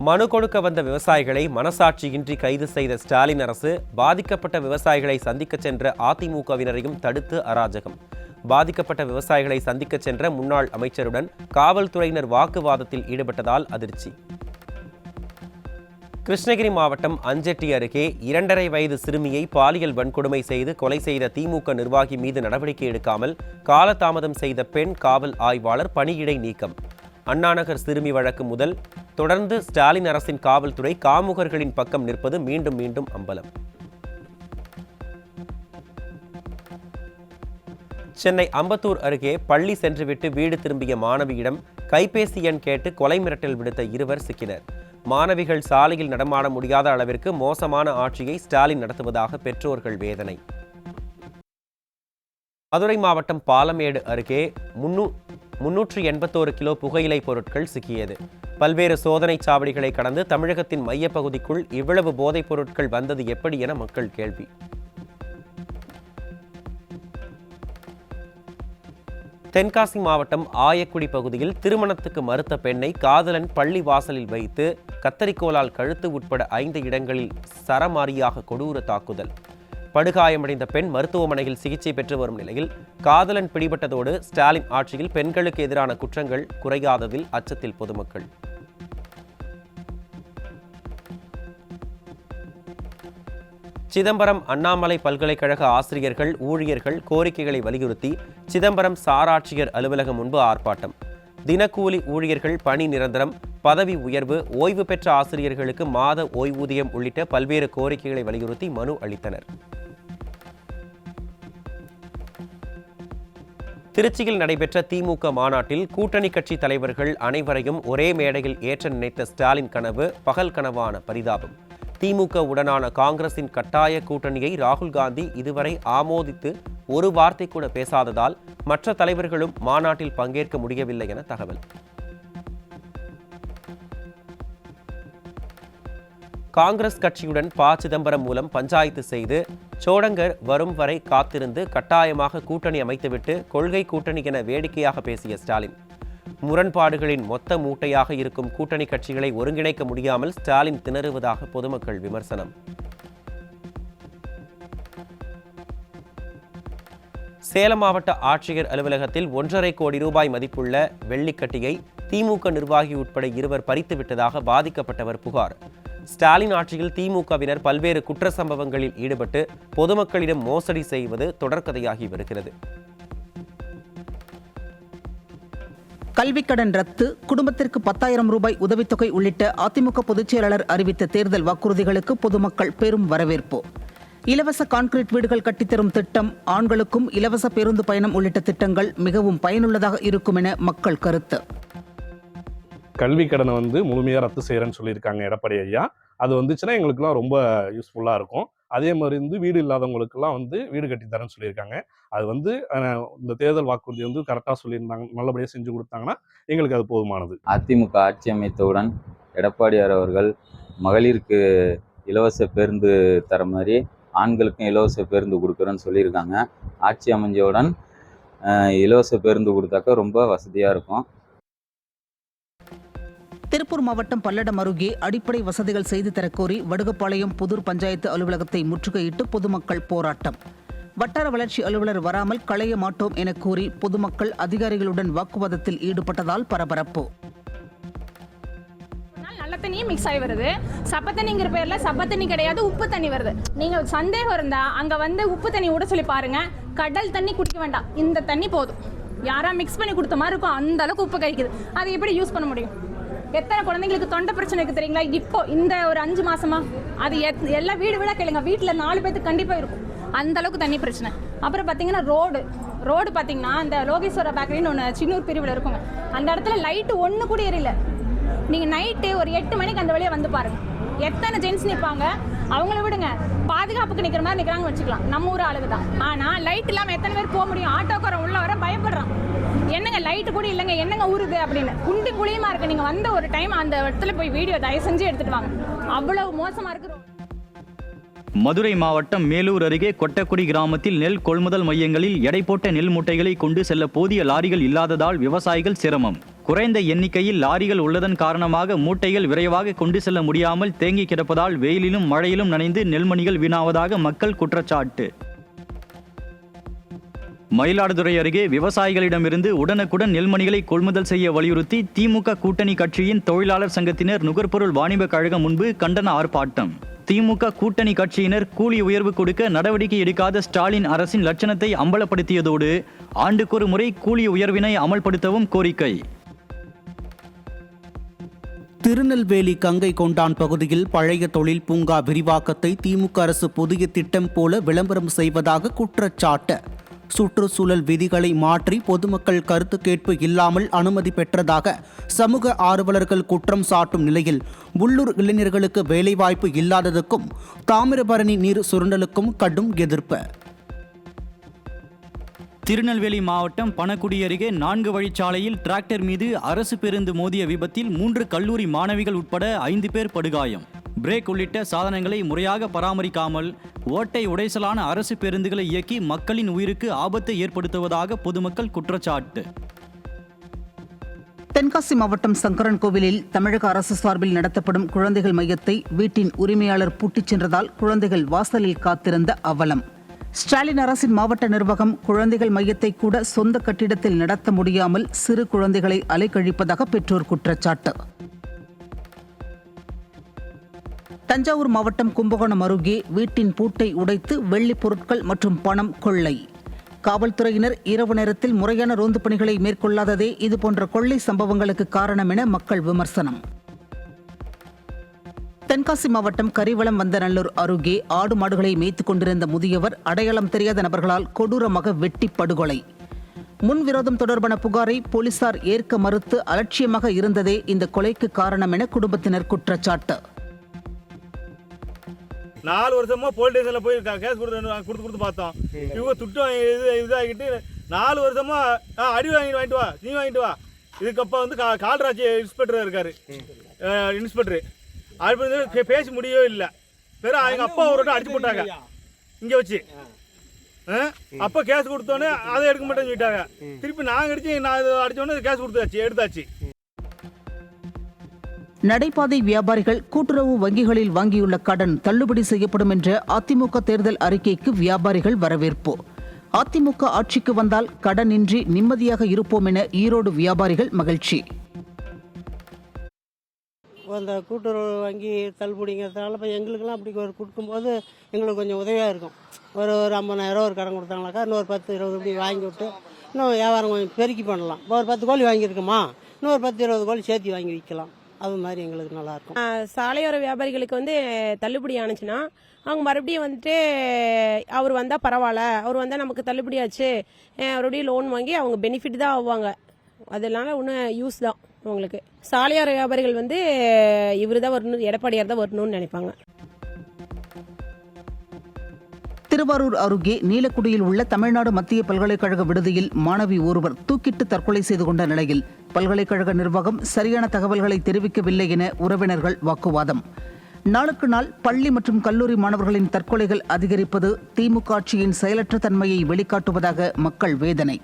மனு கொடுக்க வந்த விவசாயிகளை மனசாட்சியின்றி கைது செய்த ஸ்டாலின் அரசு பாதிக்கப்பட்ட விவசாயிகளை சந்திக்க சென்ற அதிமுகவினரையும் தடுத்து அராஜகம். பாதிக்கப்பட்ட விவசாயிகளை சந்திக்க சென்ற முன்னாள் அமைச்சருடன் காவல்துறையினர் வாக்குவாதத்தில் ஈடுபட்டதால் அதிர்ச்சி. கிருஷ்ணகிரி மாவட்டம் அஞ்செட்டி அருகே 2.5 வயது சிறுமியை பாலியல் வன்கொடுமை செய்து கொலை செய்த திமுக நிர்வாகி மீது நடவடிக்கை எடுக்காமல் காலதாமதம் செய்த பெண் காவல் ஆய்வாளர் பணியிடை நீக்கம். அண்ணாநகர் சிறுமி வழக்கு முதல் தொடர்ந்து ஸ்டாலின் அரசின் காவல்துறை காமுகர்களின் பக்கம் நிற்பது மீண்டும் மீண்டும் அம்பலம். சென்னை அம்பத்தூர் அருகே பள்ளி சென்றுவிட்டு வீடு திரும்பிய மாணவியிடம் கைபேசி எண் கேட்டு கொலை மிரட்டல் விடுத்த 2 சிக்கினர். மாணவிகள் சாலையில் நடமாட முடியாத அளவிற்கு மோசமான ஆட்சியை ஸ்டாலின் நடத்துவதாக பெற்றோர்கள் வேதனை. மதுரை மாவட்டம் பாலமேடு அருகே 381 கிலோ புகையிலை பொருட்கள் சிக்கியது. பல்வேறு சோதனை சாவடிகளை கடந்து தமிழகத்தின் மையப்பகுதிக்குள் இவ்வளவு போதைப் பொருட்கள் வந்தது எப்படி என மக்கள் கேள்வி. தென்காசி மாவட்டம் ஆயக்குடி பகுதியில் திருமணத்துக்கு மறுத்த பெண்ணை காதலன் பள்ளி வாசலில் வைத்து கத்தரிக்கோலால் கழுத்து உட்பட 5 இடங்களில் சரமாரியாக கொடூர தாக்குதல். படுகாயமடைந்த பெண் மருத்துவமனையில் சிகிச்சை பெற்று வரும் நிலையில் காதலன் பிடிபட்டதோடு ஸ்டாலின் ஆட்சியில் பெண்களுக்கு எதிரான குற்றங்கள் குறையாததில் அச்சத்தில் பொதுமக்கள். சிதம்பரம் அண்ணாமலை பல்கலைக்கழக ஆசிரியர்கள் ஊழியர்கள் கோரிக்கைகளை வலியுறுத்தி சிதம்பரம் சாராட்சியர் அலுவலகம் முன்பு ஆர்ப்பாட்டம். தினக்கூலி ஊழியர்கள் பணி நிரந்தரம், பதவி உயர்வு, ஓய்வு பெற்ற ஆசிரியர்களுக்கு மாத ஓய்வூதியம் உள்ளிட்ட பல்வேறு கோரிக்கைகளை வலியுறுத்தி மனு அளித்தனர். திருச்சியில் நடைபெற்ற திமுக மாநாட்டில் கூட்டணி கட்சி தலைவர்கள் அனைவரையும் ஒரே மேடையில் ஏற்ற நினைத்த ஸ்டாலின் கனவு பகல் கனவான பரிதாபம். திமுக உடனான காங்கிரசின் கட்டாய கூட்டணியை ராகுல் காந்தி இதுவரை ஆமோதித்து ஒரு வார்த்தை கூட பேசாததால் மற்ற தலைவர்களும் மாநாட்டில் பங்கேற்க முடியவில்லை என தகவல். காங்கிரஸ் கட்சியுடன் ப. சிதம்பரம் மூலம் பஞ்சாயத்து செய்து சோடங்கர் வரும் வரை காத்திருந்து கட்டாயமாக கூட்டணி அமைத்துவிட்டு கொள்கை கூட்டணி என வேடிக்கையாக பேசிய ஸ்டாலின், முரண்பாடுகளின் மொத்த மூட்டையாக இருக்கும் கூட்டணி கட்சிகளை ஒருங்கிணைக்க முடியாமல் ஸ்டாலின் திணறுவதாக பொதுமக்கள் விமர்சனம். சேலம் மாவட்ட ஆட்சியர் அலுவலகத்தில் 1.5 கோடி ரூபாய் மதிப்புள்ள வெள்ளிக்கட்டியை திமுக நிர்வாகி உட்பட 2 பறித்துவிட்டதாக பாதிக்கப்பட்டவர் புகார். ஸ்டாலின் ஆட்சியில் திமுகவினர் பல்வேறு குற்ற சம்பவங்களில் ஈடுபட்டு பொதுமக்களிடம் மோசடி செய்வது தொடர்கதையாகி வருகிறது. கல்விக்கடன் ரத்து, குடும்பத்திற்கு 10,000 ரூபாய் உதவித்தொகை உள்ளிட்ட அதிமுக பொதுச் செயலாளர் அறிவித்த தேர்தல் வாக்குறுதிகளுக்கு பொதுமக்கள் பெரும் வரவேற்பு. இலவச கான்கிரீட் வீடுகள் கட்டித்தரும் திட்டம், ஆண்களுக்கும் இலவச பேருந்து பயணம் உள்ளிட்ட திட்டங்கள் மிகவும் பயனுள்ளதாக இருக்கும் என மக்கள் கருத்து. கல்வி கடனை முழுமையாக ரத்து செய்கிறேன்னு சொல்லியிருக்காங்க எடப்பாடி ஐயா. அது வந்துச்சுன்னா எங்களுக்குலாம் ரொம்ப யூஸ்ஃபுல்லாக இருக்கும். அதே மாதிரி வீடு இல்லாதவங்களுக்குலாம் வீடு கட்டித்தரேன்னு சொல்லியிருக்காங்க. அது இந்த தேர்தல் வாக்குறுதி கரெக்டாக சொல்லியிருந்தாங்க, நல்லபடியாக செஞ்சு கொடுத்தாங்கன்னா எங்களுக்கு அது போதுமானது. அதிமுக ஆட்சி அமைத்தவுடன் எடப்பாடியார் அவர்கள் மகளிருக்கு இலவச பேருந்து தர மாதிரி ஆண்களுக்கும் இலவச பேருந்து கொடுக்குறேன்னு சொல்லியிருக்காங்க. ஆட்சி அமைஞ்சவுடன் இலவச பேருந்து கொடுத்தாக்க ரொம்ப வசதியாக இருக்கும். திருப்பூர் மாவட்டம் பல்லடம் அருகே அடிப்படை வசதிகள் செய்து தரக்கோரி வடுகப்பாளையம் புதூர் பஞ்சாயத்து அலுவலகத்தை முற்றுகையிட்டு பொதுமக்கள் போராட்டம். வட்டார வளர்ச்சி அலுவலர் வராமல் களைய மாட்டோம் என கூறி பொதுமக்கள் அதிகாரிகளுடன் வாக்குவாதத்தில் ஈடுபட்டதால் பரபரப்பு. நல்ல தண்ணியும் மிக்ஸ் ஆகி வருது. சப்ப தண்ணிங்கிற பேர்ல சப்ப தண்ணி கிடையாது, உப்பு தண்ணி வருது. நீங்க சந்தேகம் இருந்தா அங்க உப்பு தண்ணி விட சொல்லி பாருங்க. கடல் தண்ணி குடிக்க வேண்டாம், இந்த தண்ணி போதும். யாரா மிக்ஸ் பண்ணி கொடுத்த மாதிரி இருக்கும், அந்த அளவுக்கு உப்பு கறிக்குது. அதை எப்படி யூஸ் பண்ண முடியும்? எத்தனை குழந்தைங்களுக்கு தொண்டை பிரச்சனை இருக்கு தெரியுங்களா? இப்போ இந்த ஒரு 5 மாசமா அது எல்லா வீடு கேளுங்க, வீட்டுல 4 பேருக்கு கண்டிப்பா இருக்கும். அந்த அளவுக்கு தண்ணி பிரச்சனை. அப்புறம் பாத்தீங்கன்னா ரோடு பாத்தீங்கன்னா இந்த லோகேஸ்வர பேக்கரின்னு ஒன்று சின்னூர் பிரிவில் இருக்குங்க. அந்த இடத்துல லைட்டு ஒன்று கூட எரியல. நீங்க நைட்டு ஒரு 8 மணிக்கு அந்த வழியா வந்து பாருங்க, எத்தனை ஜென்ஸ் நிற்பாங்க. அவங்கள விடுங்க, பாதுகாப்புக்கு நிற்கிற மாதிரி நிற்கிறாங்க வச்சுக்கலாம், நம்ம ஊர் ஆளுங்க தான். ஆனால் லைட் இல்லாமல் எத்தனை பேர் போக முடியும்? ஆட்டோக்காரன் உள்ள வர பயப்படுறான். என்னங்க லைட்டு கூட இல்லைங்க, என்னங்க ஊறுது அப்படின்னு குண்டி குழியுமா இருக்கு. நீங்கள் வந்த ஒரு டைம் அந்த இடத்துல போய் வீடியோ தயவு செஞ்சு எடுத்துட்டு வாங்க. அவ்வளவு மோசமாக இருக்கு. மதுரை மாவட்டம் மேலூர் அருகே கொட்டக்குடி கிராமத்தில் நெல் கொள்முதல் மையங்களில் எடை போட்ட நெல் மூட்டைகளை கொண்டு செல்ல போதிய லாரிகள் இல்லாததால் விவசாயிகள் சிரமம். குறைந்த எண்ணிக்கையில் லாரிகள் உள்ளதன் காரணமாக மூட்டைகள் விரைவாக கொண்டு செல்ல முடியாமல் தேங்கி கிடப்பதால் வெயிலிலும் மழையிலும் நனைந்து நெல்மணிகள் வீணாவதாக மக்கள் குற்றச்சாட்டு. மயிலாடுதுறை அருகே விவசாயிகளிடமிருந்து உடனுக்குடன் நெல்மணிகளை கொள்முதல் செய்ய வலியுறுத்தி திமுக கூட்டணி கட்சியின் தொழிலாளர் சங்கத்தினர் நுகர்பொருள் வாணிப கழகம் முன்பு கண்டன ஆர்ப்பாட்டம். திமுக கூட்டணி கட்சியினர் கூலி உயர்வு கொடுக்க நடவடிக்கை எடுக்காத ஸ்டாலின் அரசின் லட்சணத்தை அம்பலப்படுத்தியதோடு ஆண்டுக்கொரு முறை கூலி உயர்வினை அமல்படுத்தவும் கோரிக்கை. திருநெல்வேலி கங்கை கொண்டான் பகுதியில் பழைய தொழில் பூங்கா விரிவாக்கத்தை திமுக அரசு புதிய திட்டம் போல விளம்பரம் செய்வதாக குற்றச்சாட்டு. சுற்றுச்சூழல் விதிகளை மாற்றி பொதுமக்கள் கருத்து கேட்பு இல்லாமல் அனுமதி பெற்றதாக சமூக ஆர்வலர்கள் குற்றம் சாட்டும் நிலையில் உள்ளூர் இளைஞர்களுக்கு வேலைவாய்ப்பு இல்லாததுக்கும் தாமிரபரணி நீர் சுரண்டலுக்கும் கடும் எதிர்ப்பு. திருநெல்வேலி மாவட்டம் பணக்குடி அருகே 4 வழிச்சாலையில் டிராக்டர் மீது அரசு பேருந்து மோதிய விபத்தில் 3 கல்லூரி மாணவிகள் உட்பட 5 பேர் படுகாயம். பிரேக் உள்ளிட்ட சாதனங்களை முறையாக பராமரிக்காமல் ஓட்டை உடைசலான அரசு பேருந்துகளை இயக்கி மக்களின் உயிருக்கு ஆபத்தை ஏற்படுத்துவதாக பொதுமக்கள் குற்றச்சாட்டு. தென்காசி மாவட்டம் சங்கரன் கோவிலில் தமிழக அரசு சார்பில் நடத்தப்படும் குழந்தைகள் மையத்தை வீட்டின் உரிமையாளர் பூட்டிச் சென்றதால் குழந்தைகள் வாசலில் காத்திருந்த அவலம். ஸ்டாலின் அரசின் மாவட்ட நிர்வாகம் குழந்தைகள் மையத்தை கூட சொந்த கட்டிடத்தில் நடத்த முடியாமல் சிறு குழந்தைகளை அலைக்கழிப்பதாக பெற்றோர் குற்றச்சாட்டு. தஞ்சாவூர் மாவட்டம் கும்பகோணம் அருகே வீட்டின் பூட்டை உடைத்து வெள்ளிப் பொருட்கள் மற்றும் பணம் கொள்ளை. காவல்துறையினர் இரவு நேரத்தில் முறையான ரோந்து பணிகளை மேற்கொள்ளாததே இதுபோன்ற கொள்ளை சம்பவங்களுக்கு காரணம் என மக்கள் விமர்சனம். தென்காசி மாவட்டம் கரிவளம் வந்தநல்லூர் அருகே ஆடு மாடுகளை மேய்த்துக் கொண்டிருந்த முதியவர் அடையாளம் தெரியாத நபர்களால் கொடூரமாக வெட்டி படுகொலை. முன்விரோதம் தொடர்பான புகாரை போலீசார் ஏற்க மறுத்து அலட்சியமாக இருந்ததே இந்த கொலைக்கு காரணம் என குடும்பத்தினர் குற்றச்சாட்டு. 4 வருஷமா போலீஸ் ஸ்டேஷன்ல போய் கேஸ் கொடுத்து பார்த்தோம். இவங்க துட்டம் இதாகிட்டு 4 வருஷமா அடி வாங்கிட்டு வா நீ வாங்கிட்டு வா. இதுக்கப்போ வந்து கால்ராஜ் இன்ஸ்பெக்டர் இருக்காரு. இன்ஸ்பெக்டர் அது பேசி முடியவே இல்லை. பெரும் எங்க அப்பா ஒரு அடிச்சு போட்டாங்க இங்க வச்சு. அப்போ கேஸ் கொடுத்தோன்னே அதை எடுக்க மாட்டேன்னு சொல்லிட்டாங்க. திருப்பி நாங்கள் அடிச்சோன்னே கேஸ் எடுத்தாச்சு. நடைபாதை வியாபாரிகள் கூட்டுறவு வங்கிகளில் வாங்கியுள்ள கடன் தள்ளுபடி செய்யப்படும் என்ற அதிமுக தேர்தல் அறிக்கைக்கு வியாபாரிகள் வரவேற்பு. அதிமுக ஆட்சிக்கு வந்தால் கடனின்றி நிம்மதியாக இருப்போம் என ஈரோடு வியாபாரிகள் மகிழ்ச்சி. அந்த கூட்டுறவு வங்கி தள்ளுபடிங்கிறதுனால இப்போ எங்களுக்கெல்லாம் அப்படி ஒரு கொடுக்கும்போது எங்களுக்கு கொஞ்சம் உதவியாக இருக்கும். ஒரு 50,000 ஒரு கடன் கொடுத்தாங்கனாக்கா இன்னொரு 10-20 இப்படி வாங்கி விட்டு இன்னும் வியாபாரம் கொஞ்சம் பெருக்கி பண்ணலாம். இப்போ ஒரு 10 கோழி வாங்கியிருக்குமா இன்னொரு 10-20 கோழி சேர்த்து வாங்கி விற்கலாம். அது மாதிரி எங்களுக்கு நல்லாயிருக்கும். சாலையோர வியாபாரிகளுக்கு வந்து தள்ளுபடி ஆனிச்சுன்னா அவங்க மறுபடியும் வந்துட்டு அவர் வந்தால் பரவாயில்ல, அவர் வந்தால் நமக்கு தள்ளுபடி ஆச்சு, மறுபடியும் லோன் வாங்கி அவங்க பெனிஃபிட் தான் ஆவாங்க. அதனால இன்னும் யூஸ் தான் அவங்களுக்கு. சாலையோர வியாபாரிகள் வந்து இவர் தான் வரணும், எடப்பாடியார் தான் வரணும்னு நினைப்பாங்க. திருவாரூர் அருகே நீலக்குடியில் உள்ள தமிழ்நாடு மத்திய பல்கலைக்கழக விடுதியில் மாணவி ஒருவர் தூக்கிட்டு தற்கொலை செய்து கொண்ட நிலையில் பல்கலைக்கழக நிர்வாகம் சரியான தகவல்களை தெரிவிக்கவில்லை என உறவினர்கள் வாக்குவாதம். நாளுக்கு நாள் பள்ளி மற்றும் கல்லூரி மாணவர்களின் தற்கொலைகள் அதிகரிப்பது திமுக ஆட்சியின் செயலற்ற தன்மையை வெளிக்காட்டுவதாக மக்கள் வேதனை.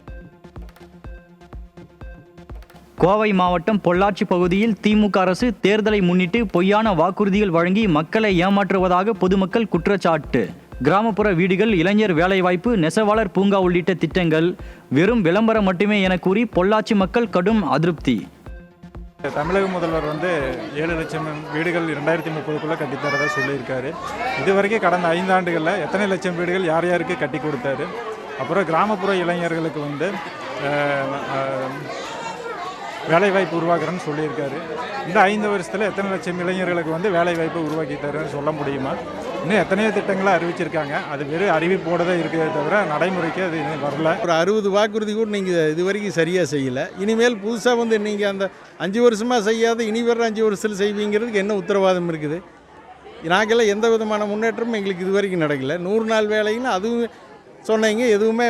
கோவை மாவட்டம் பொள்ளாச்சி பகுதியில் திமுக அரசு தேர்தலை முன்னிட்டு பொய்யான வாக்குறுதிகள் வழங்கி மக்களை ஏமாற்றுவதாக பொதுமக்கள் குற்றச்சாட்டு. கிராமப்புற வீடுகள், இளைஞர் வேலைவாய்ப்பு, நெசவாளர் பூங்கா உள்ளிட்ட திட்டங்கள் வெறும் விளம்பரம் மட்டுமே என கூறி பொள்ளாச்சி மக்கள் கடும் அதிருப்தி. தமிழக முதல்வர் வந்து 7 லட்சம் வீடுகள் 2030க்குள்ளே கட்டித்தரதா சொல்லியிருக்காரு. இதுவரைக்கும் கடந்த 5 ஆண்டுகளில் எத்தனை லட்சம் வீடுகள் யார் யாருக்கு கட்டி கொடுத்தாரு. அப்புறம் கிராமப்புற இளைஞர்களுக்கு வந்து வேலைவாய்ப்பு உருவாக்குறேன்னு சொல்லியிருக்காரு. இந்த 5 வருஷத்தில் எத்தனை லட்சம் இளைஞர்களுக்கு வந்து வேலைவாய்ப்பு உருவாக்கி தருன்னு சொல்ல முடியுமா? இன்னும் எத்தனையோ திட்டங்களை அறிவிச்சிருக்காங்க. அது வெறும் அறிவிப்போடு தான் இருக்கிறதே தவிர நடைமுறைக்கு அது இன்னும் வரல. ஒரு 60 வாக்குறுதி கூட நீங்கள் இது வரைக்கும் சரியாக செய்யலை. இனிமேல் புதுசாக வந்து நீங்கள் அந்த 5 வருஷமாக செய்யாத இனி வர 5 வருஷத்தில் செய்வீங்கிறதுக்கு என்ன உத்தரவாதம் இருக்குது? நாங்கள்லாம் எந்த விதமான முன்னேற்றமும் எங்களுக்கு இது வரைக்கும் நடக்கலை. 100 நாள் வேலைன்னு அதுவும் சொன்னீங்க. எதுவுமே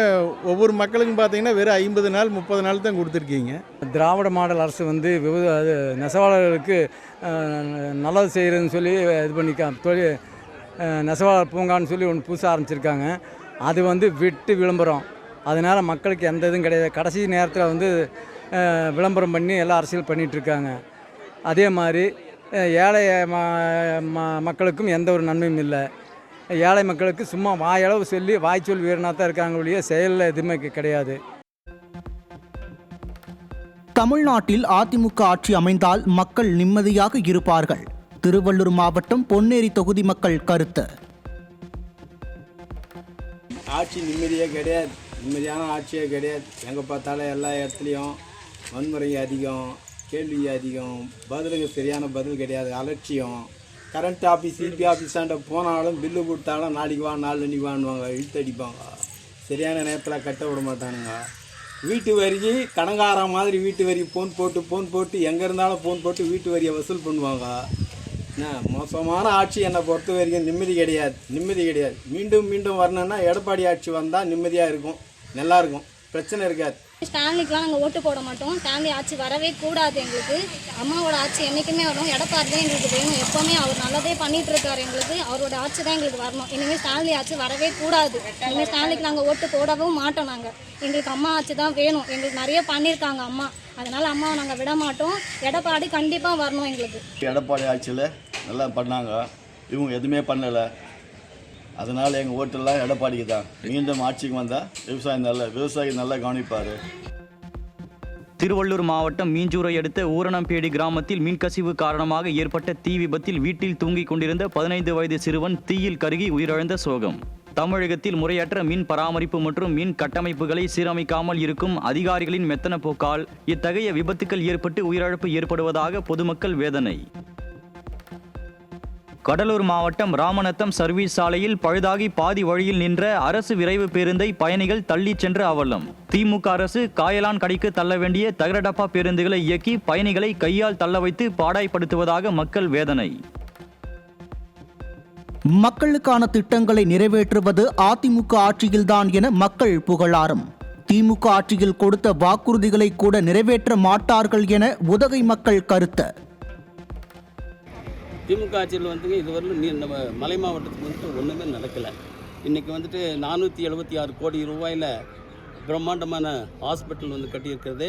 ஒவ்வொரு மக்களுக்கும் பார்த்தீங்கன்னா வெறும் 50 நாள் 30 நாள் தான் கொடுத்துருக்கீங்க. திராவிட மாடல் அரசு வந்து நெசவாளர்களுக்கு நல்லது செய்கிறதுன்னு சொல்லி இது பண்ணிக்க தொழில் நெசவாளர் பூங்கான்னு சொல்லி ஒன்று புதுசாக ஆரம்பிச்சிருக்காங்க. அது வந்து விட்டு விளம்பரம். அதனால் மக்களுக்கு எந்த இதுவும் கிடையாது. கடைசி நேரத்தில் வந்து விளம்பரம் பண்ணி எல்லாம் அரசியல் பண்ணிகிட்ருக்காங்க. அதே மாதிரி ஏழை மக்களுக்கும் எந்த ஒரு நன்மையும் இல்லை. ஏழை மக்களுக்கு சும்மா வாயளவு சொல்லி வாய்ச்சொல் வீரனாக தான் இருக்காங்க ஒழிய செயலில் எதுவுமே கிடையாது. தமிழ்நாட்டில் அதிமுக ஆட்சி அமைந்தால் மக்கள் நிம்மதியாக இருப்பார்கள். திருவள்ளூர் மாவட்டம் பொன்னேரி தொகுதி மக்கள் கருத்து. ஆட்சி நிம்மதியே கிடையாது, நிம்மதியான ஆட்சியே கிடையாது. எங்கே பார்த்தாலும் எல்லா இடத்துலையும் வன்முறை அதிகம், கேள்வி அதிகம், பதிலுக்கு சரியான பதில் கிடையாது, அலட்சியம். கரண்ட் ஆஃபீஸ் சிபி ஆஃபீஸாண்ட போனாலும் பில்லு கொடுத்தாலும் நாளைக்கு வா நாளைக்கு வாங்குவாங்க, இழுத்தடிப்பாங்க. சரியான நேரத்தில் கட்ட விட மாட்டானுங்க. வீட்டு வரி கடங்கார மாதிரி வீட்டு வரி ஃபோன் போட்டு எங்கே இருந்தாலும் ஃபோன் போட்டு வீட்டு வரியை வசூல் பண்ணுவாங்க. என்ன மோசமான ஆட்சி. என்னை பொறுத்த வரைக்கும் நிம்மதி கிடையாது. மீண்டும் வரணுன்னா எடப்பாடி ஆட்சி வந்தால் நிம்மதியாக இருக்கும், நல்லாயிருக்கும், பிரச்சனை இருக்காது. ஸ்டான்லிக்கெலாம் நாங்கள் ஓட்டு போட மாட்டோம். ஸ்டான்லி ஆட்சி வரவே கூடாது. எங்களுக்கு அம்மாவோட ஆட்சி என்றைக்குமே வரணும். எடப்பாடி தான் எங்களுக்கு வேணும். எப்போவுமே அவர் நல்லதே பண்ணிகிட்டு இருக்காரு. எங்களுக்கு அவரோட ஆட்சி தான் எங்களுக்கு வரணும். இனிமேல் ஸ்டான்லி ஆட்சி வரவே கூடாது. இனிமேல் ஸ்டான்லிக்கு நாங்கள் ஓட்டு போடவும் மாட்டோம். எங்களுக்கு அம்மா ஆட்சி தான் வேணும். எங்களுக்கு நிறைய பண்ணியிருக்காங்க அம்மா, அதனால் அம்மாவை நாங்கள் விட மாட்டோம். எடப்பாடி கண்டிப்பாக வரணும் எங்களுக்கு. எடப்பாடி ஆட்சியில் நல்லா பண்ணாங்க, இவங்க எதுவுமே பண்ணலை. அதனால் எங்கள் ஓட்டெல்லாம் எடப்பாடிக்கு தான். மீண்டும் ஆட்சிக்கு வந்தால் விவசாயி நல்லா கவனிப்பார். திருவள்ளூர் மாவட்டம் மீஞ்சூரை அடுத்த ஊரணம்பேடி கிராமத்தில் மின்கசிவு காரணமாக ஏற்பட்ட தீ விபத்தில் வீட்டில் தூங்கிக் கொண்டிருந்த 15 வயது சிறுவன் தீயில் கருகி உயிரிழந்த சோகம். தமிழகத்தில் முறையற்ற மின் பராமரிப்பு மற்றும் மின் கட்டமைப்புகளை சீரமைக்காமல் இருக்கும் அதிகாரிகளின் மெத்தன போக்கால் இத்தகைய விபத்துக்கள் ஏற்பட்டு உயிரிழப்பு ஏற்படுவதாக பொதுமக்கள் வேதனை. கடலூர் மாவட்டம் ராமநத்தம் சர்வீஸ் சாலையில் பழுதாகி பாதி வழியில் நின்ற அரசு விரைவு பேருந்தை பயணிகள் தள்ளிச் சென்ற அவலம். திமுக அரசு காயலான் கடைக்கு தள்ள வேண்டிய தகரடப்பா பேருந்துகளை இயக்கி பயணிகளை கையால் தள்ள வைத்து பாடாய்படுத்துவதாக மக்கள் வேதனை. மக்களுக்கான திட்டங்களை நிறைவேற்றுவது அதிமுக ஆட்சியில்தான் என மக்கள் புகழாரம். திமுக ஆட்சியில் கொடுத்த வாக்குறுதிகளை கூட நிறைவேற்ற மாட்டார்கள் என உதகை மக்கள் கருத்து. திமுக ஆட்சியில் வந்துங்க இதுவரையிலும் நம்ம மலை மாவட்டத்துக்கு வந்துட்டு ஒன்றுமே நடக்கலை. இன்றைக்கி வந்துட்டு 476 கோடி ரூபாயில் பிரம்மாண்டமான ஹாஸ்பிட்டல் வந்து கட்டியிருக்கிறது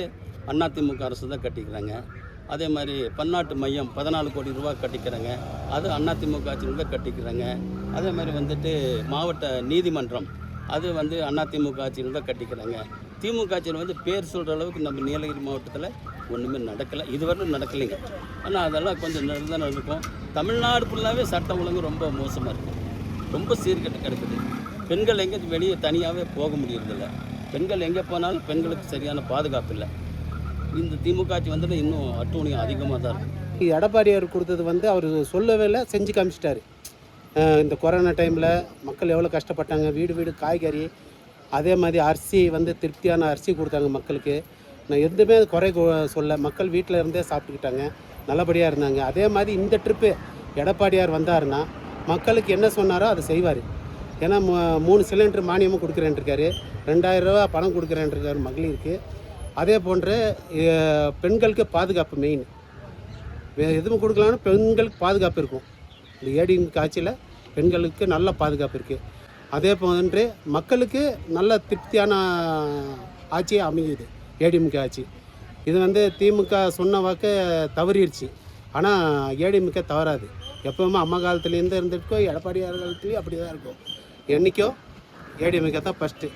அதிமுக அரசு தான் கட்டிக்கிறாங்க. அதே மாதிரி பன்னாட்டு மையம் 14 கோடி ரூபா கட்டிக்கிறாங்க, அது அதிமுக ஆட்சியில் தான் கட்டிக்கிறாங்க. அதே மாதிரி வந்துட்டு மாவட்ட நீதிமன்றம் அது வந்து அதிமுக ஆட்சியில் தான் கட்டிக்கிறாங்க. திமுக ஆட்சியில் வந்து பேர் சொல்கிற அளவுக்கு நம்ம நீலகிரி மாவட்டத்தில் ஒன்றுமே நடக்கலை, இதுவரையும் நடக்கலைங்க. ஆனால் அதெல்லாம் கொஞ்சம் தான் நடக்கும். தமிழ்நாடு ஃபுல்லாகவே சட்டம் ஒழுங்கு ரொம்ப மோசமாக இருக்குது, ரொம்ப சீர்கெட்டு கிடக்குது. பெண்கள் எங்கே வெளியே தனியாகவே போக முடியறதில்ல. பெண்கள் எங்கே போனாலும் பெண்களுக்கு சரியான பாதுகாப்பு இல்லை. இந்த திமுக ஆட்சி வந்துட்டு இன்னும் அட்டூழியம் அதிகமாக தான் இருக்குது. எடப்பாடியார் கொடுத்தது வந்து அவர் சொல்லவே இல்லை, செஞ்சு காமிச்சிட்டாரு. இந்த கொரோனா டைமில் மக்கள் எவ்வளோ கஷ்டப்பட்டாங்க, வீடு காய்கறி, அதே மாதிரி அரிசி வந்து திருப்தியான அரிசி கொடுத்தாங்க மக்களுக்கு. நான் எதுவுமே குறை சொல்ல, மக்கள் வீட்டில் இருந்தே சாப்பிட்டுக்கிட்டாங்க, நல்லபடியாக இருந்தாங்க. அதே மாதிரி இந்த ட்ரிப்பு எடப்பாடியார் வந்தாருன்னா மக்களுக்கு என்ன சொன்னாரோ அதை செய்வார். ஏன்னா 3 சிலிண்டர் மானியமும் கொடுக்குறேன்ருக்காரு, 2000 ரூபா பணம் கொடுக்குறேன்ருக்காரு மகளிருக்கு. அதே போன்று பெண்களுக்கு பாதுகாப்பு மெயின், எதுவும் கொடுக்கலான்னு பெண்களுக்கு பாதுகாப்பு இருக்கும். இந்த ஏடிஎம்கே ஆட்சியில் பெண்களுக்கு நல்ல பாதுகாப்பு இருக்குது. அதே போன்று மக்களுக்கு நல்ல திருப்தியான ஆட்சியே அமையுது ஏடிஎம்கே ஆட்சி. இது வந்து திமுக சொன்ன வாக்கு தவறிடுச்சு, ஆனால் ஏடிஎம்கே தவறாது. எப்போவுமே அம்மா காலத்துலேருந்து இருந்துருக்கோ, எடப்பாடியார் காலத்துலேயும் அப்படி தான் இருக்கும். என்றைக்கோ ஏடிஎம்கே தான் ஃபஸ்ட்டு.